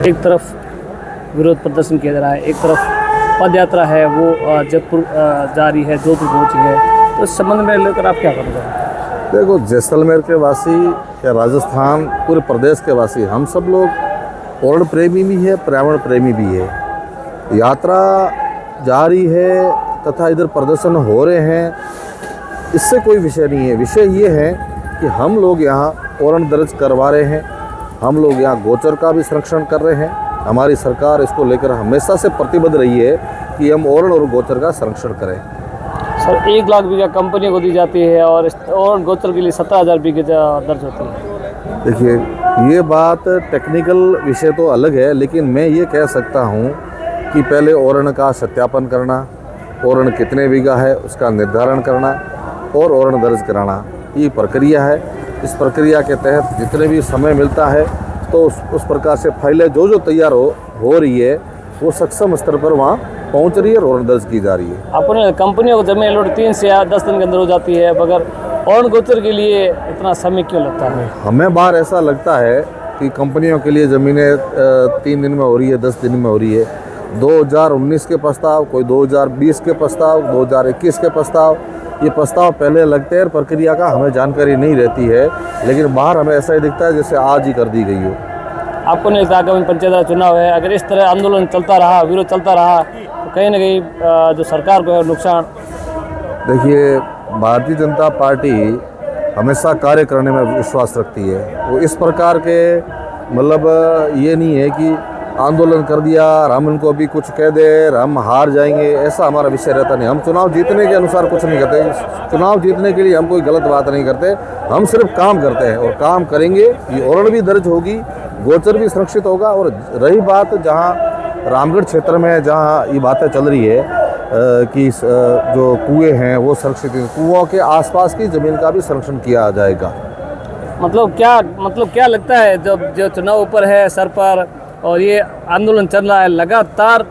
एक तरफ विरोध प्रदर्शन किया जा रहा है, एक तरफ पद यात्रा है वो जयपुर जा रही है, जोधपुर पहुंची है, तो इस संबंध में लेकर आप क्या करना चाहेंगे? देखो, जैसलमेर के वासी या राजस्थान पूरे प्रदेश के वासी हम सब लोग पर्यावरण प्रेमी भी है, पर्यावरण प्रेमी भी है। यात्रा जारी है तथा इधर प्रदर्शन हो रहे हैं, इससे कोई विषय नहीं है। विषय ये है कि हम लोग यहाँ पर्यावरण दर्ज करवा रहे हैं, हम लोग यहाँ गोचर का भी संरक्षण कर रहे हैं। हमारी सरकार इसको लेकर हमेशा से प्रतिबद्ध रही है कि हम पर्यावरण और गोचर का संरक्षण करें। सर, 1 लाख बीघा कंपनी को दी जाती है और गोचर के लिए 17,000 बीघे दर्ज होती है। देखिए, ये बात टेक्निकल विषय तो अलग है, लेकिन मैं ये कह सकता हूँ कि पहले पर्यावरण का सत्यापन करना, पर्यावरण कितने बीघा है उसका निर्धारण करना और पर्यावरण दर्ज कराना, ये प्रक्रिया है। इस प्रक्रिया के तहत जितने भी समय मिलता है तो उस प्रकार से फाइलें जो तैयार हो रही है वो सक्षम स्तर पर वहाँ पहुँच रही है और पर्यावरण दर्ज की जा रही है। अपने कंपनियों को जमीन अलॉट 3 से 10 दिन के अंदर हो जाती है, मगर पर्यावरण गोचर के लिए इतना समय क्यों लगता है? हमें बाहर ऐसा लगता है कि कंपनियों के लिए ज़मीनें 3 दिन में हो रही है, 10 दिन में हो रही है। 2019 के प्रस्ताव, कोई 2020 के प्रस्ताव, 2021 के प्रस्ताव, ये प्रस्ताव पहले लगते हैं, प्रक्रिया का हमें जानकारी नहीं रहती है, लेकिन बाहर हमें ऐसा ही दिखता है जैसे आज ही कर दी गई हो। आपको नहीं लगता आगामी पंचायत राज चुनाव है, अगर इस तरह आंदोलन चलता रहा, विरोध चलता रहा, तो कहीं ना कहीं जो सरकार को है नुकसान? देखिए, भारतीय जनता पार्टी हमेशा कार्य करने में विश्वास रखती है। वो इस प्रकार के मतलब ये नहीं है कि आंदोलन कर दिया और हम उनको अभी कुछ कह दे, हम हार जाएंगे, ऐसा हमारा विषय रहता नहीं। हम चुनाव जीतने के अनुसार कुछ नहीं करते, चुनाव जीतने के लिए हम कोई गलत बात नहीं करते, हम सिर्फ काम करते हैं और काम करेंगे। ये पर्यावरण भी दर्ज होगी, गोचर भी सुरक्षित होगा। और रही बात जहाँ रामगढ़ क्षेत्र में जहाँ ये बातें चल रही है कि जो कुएँ हैं वो सुरक्षित, कुओं के आसपास की ज़मीन का भी संरक्षण किया जाएगा। मतलब क्या लगता है, जब जो चुनाव ऊपर है सर पर और ये आंदोलन चल रहा है लगातार,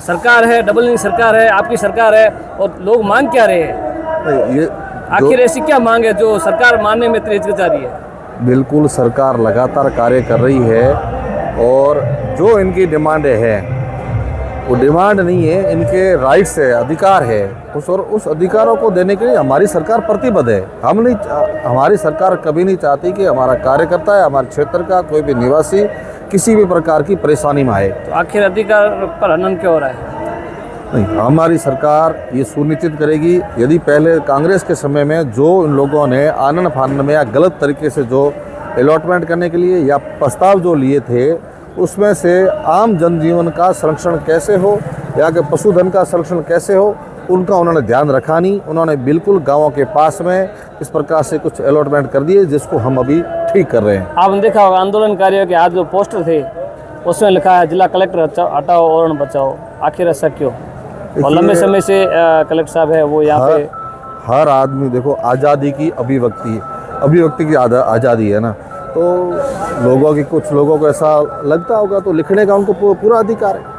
सरकार है, डबल सरकार है, आपकी सरकार है, और लोग मांग क्या रहे हैं? ये आखिर ऐसी क्या मांग है जो सरकार मानने में इतनी हिचकिचा रही है? बिल्कुल, सरकार लगातार कार्य कर रही है और जो इनकी डिमांड है वो डिमांड नहीं है, इनके राइट्स है, अधिकार है। उस अधिकारों को देने के लिए हमारी सरकार प्रतिबद्ध है। हमारी सरकार कभी नहीं चाहती कि हमारा कार्यकर्ता है, हमारे क्षेत्र का कोई भी निवासी किसी भी प्रकार की परेशानी में आए। तो आखिर अधिकार पर हनन क्यों हो रहा है? नहीं, हमारी सरकार ये सुनिश्चित करेगी, यदि पहले कांग्रेस के समय में जो इन लोगों ने आनन फानन में या गलत तरीके से जो अलॉटमेंट करने के लिए या प्रस्ताव जो लिए थे, उसमें से आम जनजीवन का संरक्षण कैसे हो या कि पशुधन का संरक्षण कैसे हो, उनका उन्होंने ध्यान रखा नहीं। उन्होंने बिल्कुल गाँवों के पास में इस प्रकार से कुछ अलॉटमेंट कर दिए, जिसको हम अभी ठीक कर रहे हैं। आपने देखा होगा आंदोलनकारियों के हाथ जो पोस्टर थे उसमें लिखा है जिला कलेक्टर हटाओ पर्यावरण बचाओ। आखिर ऐसा क्यों? और लंबे समय से कलेक्टर साहब है वो यहाँ पे। हर आदमी, देखो, आज़ादी की अभिव्यक्ति की आज़ादी है ना, तो कुछ लोगों को ऐसा लगता होगा, तो लिखने का उनको पूरा अधिकार है।